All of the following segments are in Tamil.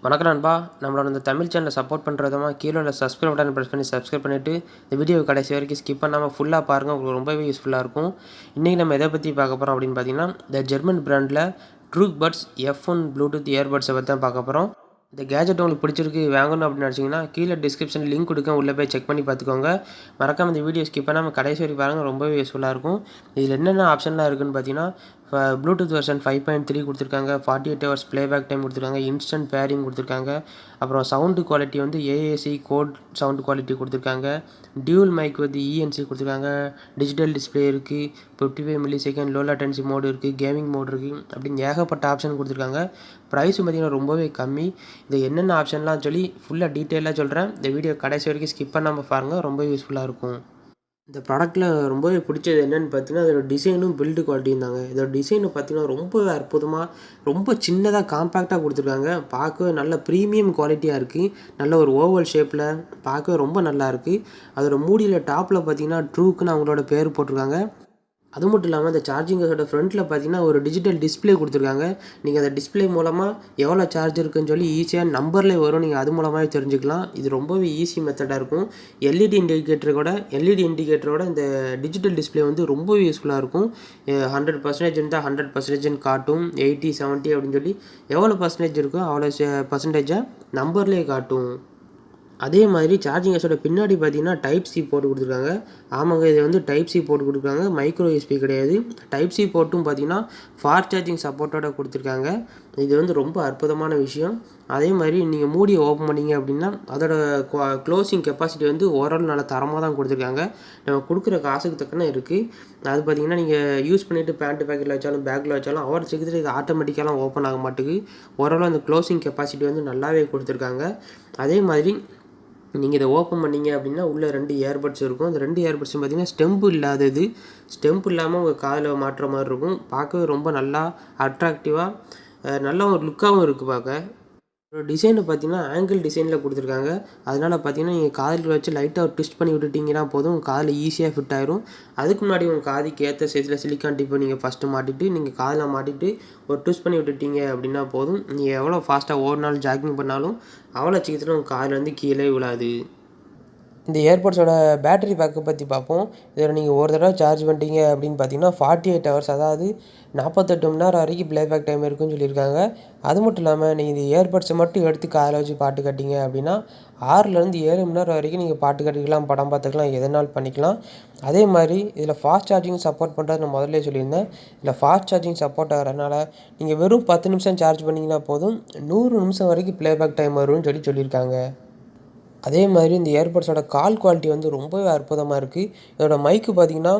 வணக்கம் நண்பா. நம்மளோட இந்த தமிழ் சேனலை சப்போர்ட் பண்ணுற விதமாக கீழே உள்ள சப்ஸ்கிரைப் பட்டன் ப்ரெஸ் பண்ணி சப்ஸ்கிரைப் பண்ணிவிட்டு இந்த வீடியோ கடைசி வரைக்கும் ஸ்கிப் பண்ணாமல் ஃபுல்லாக பாருங்கள். உங்களுக்கு ரொம்பவே யூஸ்ஃபுல்லாக இருக்கும். இன்றைக்கி நம்ம எதை பற்றி பார்க்க போகிறோம் அப்படின்னு பார்த்தீங்கன்னா, இந்த ஜெர்மன் பிராண்டில் ட்ரூக் பட்ஸ் F1 ப்ளூடூத் இயர்பட்ஸை பற்றி தான் பார்க்க போகிறோம். இந்த கேஜெட் உங்களுக்கு பிடிச்சிருக்கு வாங்கணும் அப்படின்னு நினச்சிங்கன்னா கீழே டிஸ்கிரிப்ஷன் லிங்க் கொடுக்க உள்ளே போய் செக் பண்ணி பார்த்துக்கோங்க. மறக்காமல் இந்த வீடியோ ஸ்கிப் பண்ணாமல் கடைசி வரைக்கும் பாருங்கள், ரொம்பவே யூஸ்ஃபுல்லாக இருக்கும். இதில் என்னென்ன ஆப்ஷன்லாம் இருக்குதுன்னு பார்த்தீங்கன்னா, ப்ளூடூத் வெர்ஷன் 5.3 கொடுத்துருக்காங்க, 48 ஹவர்ஸ் ப்ளேபேக் டைம் கொடுத்துருக்காங்க, இன்ஸ்டன்ட் பேரிங் கொடுத்துருக்காங்க, அப்புறம் சவுண்டு குவாலிட்டி வந்து AAC கோட் சவுண்ட் குவாலிட்டி கொடுத்துருக்காங்க, டியூல் மைக் வந்து ENC கொடுத்துருக்காங்க, டிஜிட்டல் டிஸ்பிளே இருக்குது, 55 மில்லி லோ லேட்டன்சி மோடு இருக்குது, கேமிங் மோடு இருக்குது, அப்படின்னு ஏகப்பட்ட ஆப்ஷன் கொடுத்துருக்காங்க. ப்ரைஸும் பார்த்திங்கன்னா ரொம்பவே கம்மி. இது என்னென்ன ஆப்ஷன்லாம் சொல்லி ஃபுல்லாக டீட்டெயிலாக சொல்கிறேன். இந்த வீடியோ கடைசி வரைக்கும் ஸ்கிப் பண்ணாமல் பாருங்கள், ரொம்ப யூஸ்ஃபுல்லாக இருக்கும். இந்த ப்ராடக்ட்டில் ரொம்பவே பிடிச்சது என்னென்னு பார்த்தீங்கன்னா, அதோட டிசைனும் பில்டு குவாலிட்டியும் தாங்க. இதோட டிசைனை பார்த்தீங்கன்னா ரொம்ப அற்புதமாக, ரொம்ப சின்னதாக காம்பேக்டாக கொடுத்துருக்காங்க. பார்க்கவே நல்ல ப்ரீமியம் குவாலிட்டியாக இருக்குது. நல்ல ஒரு ஓவல் ஷேப்பில் பார்க்கவே ரொம்ப நல்லா இருக்குது. அதோட மூடியில் டாப்பில் பார்த்தீங்கன்னா ட்ரூக்குன்னு அவங்களோட பேர் போட்டிருக்காங்க. அது மட்டும் இல்லாமல் அந்த சார்ஜிங்கோட ஃப்ரண்ட்டில் பார்த்தீங்கன்னா ஒரு டிஜிட்டல் டிஸ்பிளே கொடுத்துருக்காங்க. நீங்கள் அந்த டிஸ்பிளே மூலமாக எவ்வளோ சார்ஜ் இருக்குன்னு சொல்லி ஈஸியாக நம்பர்லேயே வரும். நீங்கள் அது மூலமாகவே தெரிஞ்சுக்கலாம். இது ரொம்பவே ஈஸி மெத்தடாக இருக்கும். எல்இடி இண்டிகேட்டரோட இந்த டிஜிட்டல் டிஸ்பிளே வந்து ரொம்பவே யூஸ்ஃபுல்லாக இருக்கும். 100% இருந்தால் 100% காட்டும். 80, 70 அப்படின்னு சொல்லி எவ்வளோ பர்சன்டேஜ் இருக்கோ அவ்வளோ பர்சன்டேஜாக நம்பர்லேயே காட்டும். அதே மாதிரி சார்ஜிங் பின்னாடி பார்த்தீங்கன்னா டைப் சி போட்டு கொடுத்துருக்காங்க. ஆமாங்க, இது வந்து டைப் சி போட்டு கொடுத்துருக்காங்க, மைக்ரோ யூஎஸ்பி கிடையாது. டைப் சி போட்டும் பார்த்தீங்கன்னா ஃபாஸ்ட் சார்ஜிங் சப்போர்ட்டோட கொடுத்துருக்காங்க. இது வந்து ரொம்ப அற்புதமான விஷயம். அதே மாதிரி நீங்கள் மூடியை ஓப்பன் பண்ணிங்க அப்படின்னா அதோட க்ளோசிங் கெப்பாசிட்டி வந்து ஓரளவு நல்ல தரமாக தான் கொடுத்துருக்காங்க. நம்ம கொடுக்குற காசுக்கு தக்கன இருக்குது. அது பார்த்தீங்கன்னா நீங்கள் யூஸ் பண்ணிவிட்டு பேண்ட்டு பேக்கெட்டில் வச்சாலும் பேக்கில் வச்சாலும் அவ்வளோ சீக்கிரத்தில் இது ஆட்டோமேட்டிக்காலாம் ஓப்பன் ஆக மாட்டேங்குது. ஓரளவு அந்த க்ளோசிங் கெப்பாசிட்டி வந்து நல்லாவே கொடுத்துருக்காங்க. அதே மாதிரி நீங்கள் இதை ஓப்பன் பண்ணிங்க அப்படின்னா உள்ளே 2 இயர்பட்ஸ் இருக்கும். அந்த 2 இயர்பட்ஸும் பார்த்தீங்கன்னா ஸ்டெம்பு இல்லாதது. ஸ்டெம்பு இல்லாமல் உங்கள் காதில் மாட்டுற மாதிரி இருக்கும். பார்க்கவே ரொம்ப நல்லா அட்ராக்டிவாக நல்லா ஒரு லுக்காகவும் இருக்குது பார்க்க. டிசைனை பார்த்தீங்கன்னா ஆங்கிள் டிசைனில் கொடுத்துருக்காங்க. அதனால் பார்த்தீங்கன்னா நீங்கள் காதில் வச்சு லைட்டாக ஒரு ட்விஸ்ட் பண்ணி விட்டுட்டிங்கன்னா போதும், உங்கள் காதில் ஈஸியாக ஃபிட் ஆயிரும். அதுக்கு முன்னாடி உங்கள் காதுக்கு ஏற்ற சைஸில் சிலிக்கான் டிப்பை நீங்கள் ஃபஸ்ட்டு மாட்டிட்டு நீங்கள் காதில் மாட்டிட்டு ஒரு ட்விஸ்ட் பண்ணி விட்டுட்டீங்க அப்படின்னா போதும், நீங்கள் எவ்வளோ ஃபாஸ்ட்டாக ஓடினாலும் ஜாக்கிங் பண்ணாலும் அவ்வளோ சீக்கிரத்தில் உங்கள் காதில் வந்து கீழே விழாது. இந்த ஏர்பட்ஸோட பேட்டரி பேக்கப் பற்றி பார்ப்போம். இதில் நீங்கள் ஒரு தடவை சார்ஜ் பண்ணிட்டீங்க அப்படின்னு பார்த்தீங்கன்னா 48 ஹவர்ஸ், அதாவது 48 மணி நேரம் வரைக்கும் ப்ளேபேக் டைம் இருக்குன்னு சொல்லியிருக்காங்க. அது மட்டும் இல்லாமல் நீங்கள் இந்த இயர்பட்ஸை மட்டும் எடுத்து காதில் வச்சு பாட்டு கேட்டிங்க அப்படின்னா 6லேருந்து 7 மணி நேரம் வரைக்கும் நீங்கள் பாட்டு கேட்டுக்கலாம், படம் பார்த்துக்கலாம், எதனாலும் பண்ணிக்கலாம். அதே மாதிரி இதில் ஃபாஸ்ட் சார்ஜிங் சப்போர்ட் பண்ணுறது நான் முதல்ல சொல்லியிருந்தேன். இதில் ஃபாஸ்ட் சார்ஜிங் சப்போர்ட் ஆகிறதுனால நீங்கள் வெறும் 10 நிமிஷம் சார்ஜ் பண்ணிங்கன்னா போதும், 100 நிமிஷம் வரைக்கும் ப்ளேபேக் டைம் வரும்னு சொல்லியிருக்காங்க. அதே மாதிரி இந்த ஏர்பட்ஸோட கால் குவாலிட்டி வந்து ரொம்பவே அற்புதமாக இருக்குது. இதோட மைக்கு பார்த்தீங்கன்னா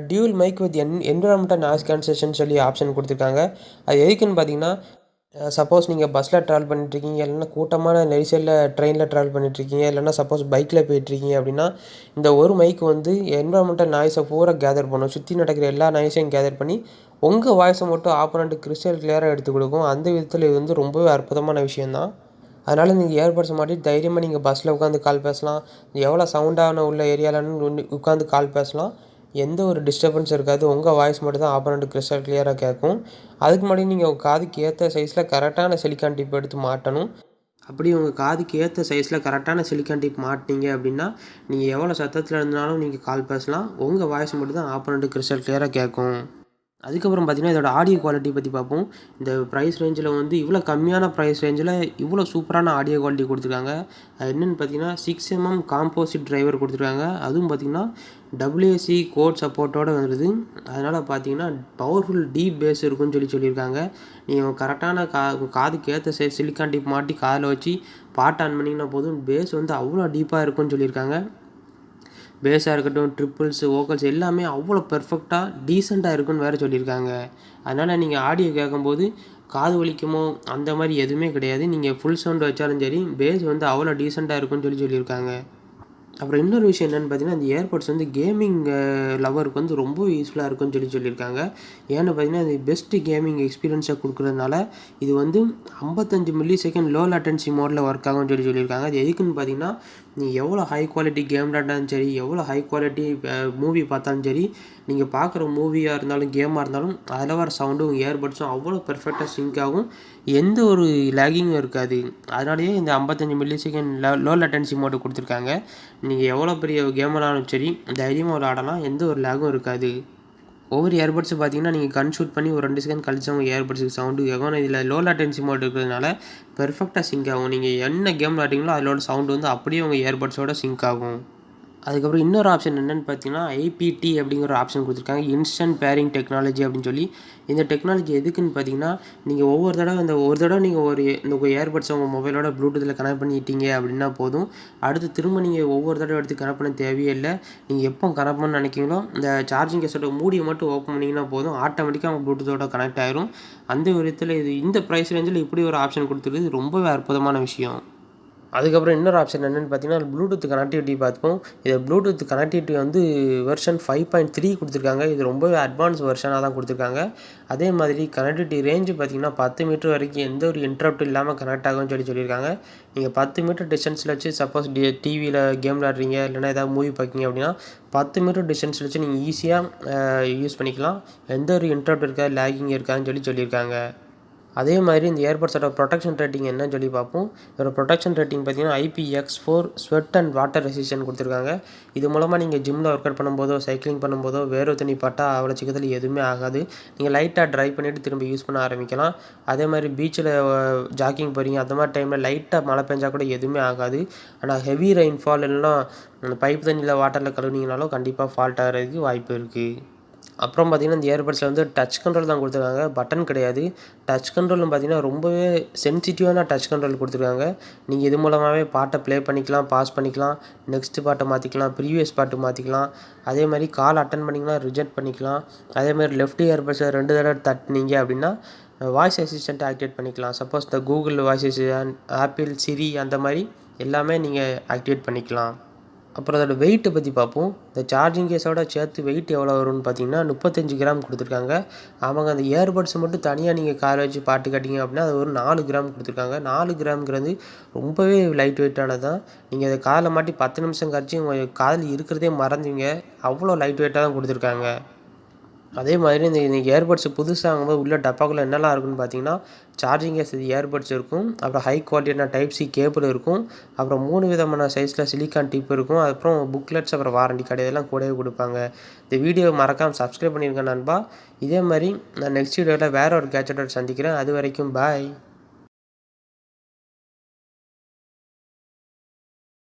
dual mic with environmental noise cancellation சொல்லி ஆப்ஷன் கொடுத்துருக்காங்க. அது எதுக்குன்னு பார்த்தீங்கன்னா, சப்போஸ் நீங்கள் பஸ்ஸில் ட்ராவல் பண்ணிட்டுருக்கீங்க, இல்லைன்னா கூட்டமான நெரிசலில் ட்ரெயினில் ட்ராவல் பண்ணிட்டுருக்கீங்க, இல்லைன்னா சப்போஸ் பைக்கில் போயிட்டுருக்கீங்க அப்படின்னா இந்த ஒரு மைக்கு வந்து என்விரான்மெண்டல் நாய்ஸை பூரா கேதர் பண்ணும். சுற்றி நடக்கிற எல்லா நாய்ஸையும் கேதர் பண்ணி உங்கள் வாய்ஸை மட்டும் ஆப்போனண்ட் கிறிஸ்டல் கிளியராக எடுத்து கொடுக்கும். அந்த விதத்தில் இது வந்து ரொம்பவே அற்புதமான விஷயந்தான். அதனால் நீங்கள் ஏர்பட்ஸை மாட்டிட்டு தைரியமாக நீங்கள் பஸ்ஸில் உட்காந்து கால் பேசலாம். எவ்வளோ சவுண்டான உள்ள ஏரியாவிலன்னு உட்காந்து கால் பேசலாம். எந்த ஒரு டிஸ்டர்பன்ஸும் இருக்காது. உங்கள் வாய்ஸ் மட்டும் தான் ஆப்போனண்ட் கிறிஸ்டல் கிளியராக கேட்கும். அதுக்கு முன்னாடி நீங்கள் உங்கள் காதுக்கு ஏற்ற சைஸில் கரெக்டான சிலிக்கான் டிப் எடுத்து மாட்டணும். அப்படி உங்கள் காதுக்கு ஏற்ற சைஸில் கரெக்டான சிலிக்கான் டிப் மாட்டினீங்க அப்படின்னா நீங்கள் எவ்வளோ சத்தத்தில் இருந்தாலும் நீங்கள் கால் பேசலாம். உங்கள் வாய்ஸ் மட்டும் தான் ஆப்போனண்ட் கிறிஸ்டல் கிளியராக கேட்கும். அதுக்கப்புறம் பார்த்தீங்கன்னா இதோட ஆடியோ குவாலிட்டி பற்றி பார்ப்போம். இந்த ப்ரைஸ் ரேஞ்சில் வந்து இவ்வளோ கம்மியான ப்ரைஸ் ரேஞ்சில் இவ்வளோ சூப்பரான ஆடியோ குவாலிட்டி கொடுத்துருக்காங்க. அது என்னென்னு பார்த்தீங்கன்னா 6mm காம்போசிட் டிரைவர் கொடுத்துருக்காங்க. அதுவும் பார்த்தீங்கன்னா AAC கோட் சப்போர்ட்டோடு வந்துடுது. அதனால் பார்த்தீங்கன்னா பவர்ஃபுல் டீப் பேஸ் இருக்குன்னு சொல்லியிருக்காங்க. நீங்கள் கரெக்டான காதுக்கு ஏற்ற சிலிக்கான் டிப் மாட்டி காதில் வச்சு பாட்டு ஆன் பண்ணிங்கன்னா போதும், பேஸ் வந்து அவ்வளோ டீப்பாக இருக்குன்னு சொல்லியிருக்காங்க. பேஸாக இருக்கட்டும், ட்ரிப்பிள்ஸ், வோக்கல்ஸ் எல்லாமே அவ்வளோ பெர்ஃபெக்டாக டீசெண்டாக இருக்குன்னு வேறு சொல்லியிருக்காங்க. அதனால் நீங்கள் ஆடியோ கேட்கும்போது காது வலிக்குமோ அந்த மாதிரி எதுவுமே கிடையாது. நீங்கள் ஃபுல் சவுண்ட் வச்சாலும் சரி, பேஸ் வந்து அவ்வளோ டீசெண்டாக இருக்குன்னு சொல்லியிருக்காங்க. அப்புறம் இன்னொரு விஷயம் என்னென்னு பார்த்தீங்கன்னா, இந்த ஏர்பட்ஸ் வந்து கேமிங் லவருக்கு வந்து ரொம்ப யூஸ்ஃபுல்லாக இருக்குன்னு சொல்லியிருக்காங்க. ஏன்னு பார்த்தீங்கன்னா இது பெஸ்ட்டு கேமிங் எக்ஸ்பீரியன்ஸை கொடுக்குறதுனால இது வந்து 55 மில்லி லோ லேட்டன்சி மோடில் ஒர்க் ஆகும்னு சொல்லியிருக்காங்க. அது எதுக்குன்னு பார்த்தீங்கன்னா, நீங்கள் எவ்வளோ ஹை குவாலிட்டி கேம் விளாண்டாலும் சரி, எவ்வளோ ஹை குவாலிட்டி மூவி பார்த்தாலும் சரி, நீங்கள் பார்க்குற மூவியாக இருந்தாலும் கேமாக இருந்தாலும் அதில் வர சவுண்டும் ஏர்பட்ஸும் அவ்வளோ பெர்ஃபெக்டாக சிங்க் ஆகும். எந்த ஒரு லேகிங்கும் இருக்காது. அதனாலேயே இந்த 55 milli second low latency mode கொடுத்துருக்காங்க. நீங்கள் எவ்வளோ பெரிய கேம் விளாட்னாலும் சரி தைரியமாக விளாடலாம், எந்த ஒரு லேகும் இருக்காது. ஒவ்வொரு இயர்பட்ஸு பார்த்தீங்கன்னா நீங்கள் கன் ஷூட் பண்ணி ஒரு 2 செகண்ட் கழிச்சு அவங்க இயர்பட்ஸுக்கு சவுண்டு கேட்கும். ஆனால் இதில் லோ லேட்டன்சி மோட் இருக்கிறதுனால பெர்ஃபெக்டாக சிங்க் ஆகும். நீங்கள் என்ன கேம் விளாட்றீங்களோ அதோட சவுண்டு வந்து அப்படியே உங்கள் இயர்பட்ஸோட சிங்க் ஆகும். அதுக்கப்புறம் இன்னொரு ஆப்ஷன் என்னென்னு பார்த்தீங்கன்னா ஐபிடி அப்படிங்கிற ஒரு ஆப்ஷன் கொடுத்துருக்காங்க, இன்ஸ்டன்ட் பேரிங் டெக்னாலஜி அப்படின்னு சொல்லி. இந்த டெக்னாலஜி எதுக்குன்னு பார்த்தீங்கன்னா, நீங்கள் ஒவ்வொரு தடவை நீங்கள் இந்த இயர்பட்ஸை உங்கள் மொபைலோட ப்ளூடூத்தில் கனெக்ட் பண்ணிட்டீங்க அப்படின்னா போதும். அடுத்து திரும்ப நீங்கள் ஒவ்வொரு தடவை எடுத்து கனெக்ட் பண்ண தேவையே இல்லை. நீங்கள் எப்போ கனெக்ட் பண்ண நினைக்கிறீங்களோ இந்த சார்ஜிங் கேஸோட மூடியை மட்டும் ஓப்பன் பண்ணிங்கன்னா போதும், ஆட்டோமேட்டிக்காக உங்கள் ப்ளூடூத்தோட கனெக்ட் ஆயிரும். அந்த விதத்தில் இது இந்த ப்ரைஸ் ரேஞ்சில் இப்படி ஒரு ஆப்ஷன் கொடுத்துருக்குது, ரொம்பவே அற்புதமான விஷயம். அதுக்கப்புறம் இன்னொரு ஆப்ஷன் என்னென்னு பார்த்தீங்கன்னா ப்ளூடூத் கனெக்டிவிட்டி பார்ப்போம். இது ப்ளூடூத் கனெக்டிவிட்டி வந்து வெர்ஷன் 5.3 கொடுத்துருக்காங்க. இது ரொம்பவே அட்வான்ஸ் வெர்ஷனாக தான் கொடுத்துருக்காங்க. அதே மாதிரி கனெக்டிவிட்டி ரேஞ்சு பார்த்தீங்கன்னா 10 மீட்டர் வரைக்கும் எந்த ஒரு இன்டரப்ட் இல்லாமல் கனெக்ட் ஆகும்னு சொல்லியிருக்காங்க. நீங்கள் 10 மீட்டர் டிஸ்டன்ஸில் வச்சு சப்போஸ் டிவியில் கேம் விளாட்றீங்க இல்லைனா ஏதாவது மூவி பார்க்கிங்க அப்படின்னா 10 மீட்டர் டிஸ்டன்ஸில் வச்சு நீங்கள் ஈஸியாக யூஸ் பண்ணிக்கலாம். எந்த ஒரு இன்டரப்ட் இருக்காது, லேகிங் இருக்காதுன்னு சொல்லியிருக்காங்க. அதே மாதிரி இந்த இயர்பட்ஸோட ப்ரொடெக்ஷன் ரேட்டிங் என்னன்னு சொல்லி பார்ப்போம். இதோட ப்ரொடெக்ஷன் ரேட்டிங் பார்த்தீங்கன்னா IPX4 sweat and water resistant கொடுத்துருக்காங்க. இது மூலமாக நீங்கள் ஜிம்மில் ஒர்க் அவுட் பண்ணும்போதோ சைக்கிளிங் பண்ணும்போதோ வேர்வை தண்ணி பட்டால் அவ்வளோ சீக்கிரத்தில் எதுவுமே ஆகாது. நீங்கள் லைட்டாக ட்ரை பண்ணிவிட்டு திரும்ப யூஸ் பண்ண ஆரம்பிக்கலாம். அதே மாதிரி பீச்சில் ஜாக்கிங் போகிறீங்க அந்த மாதிரி டைமில் லைட்டாக மழை பெஞ்சால் கூட எதுவுமே ஆகாது. ஆனால் ஹெவி ரெயின்ஃபால் இல்லைனா பைப் தண்ணியில் வாட்டரில் கழுவுனீங்கனாலும் கண்டிப்பாக ஃபால்ட் ஆகிறதுக்கு வாய்ப்பு இருக்குது. அப்புறம் பார்த்திங்கன்னா இந்த இயர்பட்ஸில் வந்து டச் கண்ட்ரோல் தான் கொடுத்துருக்காங்க, பட்டன் கிடையாது. டச் கண்ட்ரோல்னு பார்த்திங்கன்னா ரொம்பவே சென்சிட்டிவான டச் கண்ட்ரோல் கொடுத்துருக்காங்க. நீங்கள் இது மூலமாகவே பாட்டை ப்ளே பண்ணிக்கலாம், பாஸ் பண்ணிக்கலாம், நெக்ஸ்ட் பாட்டை மாற்றிக்கலாம், ப்ரீவியஸ் பாட்டு மாற்றிக்கலாம். அதே மாதிரி கால் அட்டன் பண்ணிக்கலாம், ரிஜெக்ட் பண்ணிக்கலாம். அதேமாதிரி லெஃப்ட் இயர்பட்ஸை 2 தடவை தட்டினீங்க அப்படின்னா வாய்ஸ் அசிஸ்டண்ட்டை ஆக்டிவேட் பண்ணிக்கலாம். சப்போஸ் இந்த கூகுள் வாய்ஸ் அசிஸ்டன்ட், ஆப்பிள், சிரி அந்த மாதிரி எல்லாமே நீங்கள் ஆக்டிவேட் பண்ணிக்கலாம். அப்புறம் அதோட வெயிட்டை பற்றி பார்ப்போம். இந்த சார்ஜிங் கேஸோட சேர்த்து வெயிட் எவ்வளோ வரும்னு பார்த்தீங்கன்னா 35 கிராம் கொடுத்துருக்காங்க. அவங்க அந்த இயர்பட்ஸ் மட்டும் தனியாக நீங்கள் காலை வச்சு பாட்டு கேட்டிங்க அப்படின்னா அது ஒரு 4 கிராம் கொடுத்துருக்காங்க. 4 கிராம்ங்கிறது ரொம்பவே லைட் வெயிட்டானது தான். நீங்கள் அதை காதில் மாட்டி 10 நிமிஷம் கழிச்சு உங்கள் காதில் இருக்கிறதே மறந்துவீங்க, அவ்வளோ லைட் வெயிட்டாக தான் கொடுத்துருக்காங்க. அதே மாதிரி இந்த இயர்பட்ஸ் புதுசாக வாங்கும்போது உள்ள டப்பாக்குள்ளே என்னெல்லாம் இருக்குன்னு பார்த்தீங்கன்னா சார்ஜிங் கேஸ் இயர்பட்ஸ் இருக்கும், அப்புறம் ஹை குவாலிட்டியான டைப் சி கேபிள் இருக்கும், அப்புறம் 3 விதமான சைஸில் சிலிக்கான் டிப் இருக்கும், அப்புறம் புக்லெட்ஸ், அப்புறம் வாரண்டி கார்டு இதெல்லாம் கூடவே கொடுப்பாங்க. இந்த வீடியோ மறக்காமல் சப்ஸ்கிரைப் பண்ணியிருக்கேன் நண்பா. இதே மாதிரி நான் நெக்ஸ்ட் வீடியோவில் வேறு ஒரு கேட்ஜெட்டோட சந்திக்கிறேன். அது வரைக்கும் பாய்.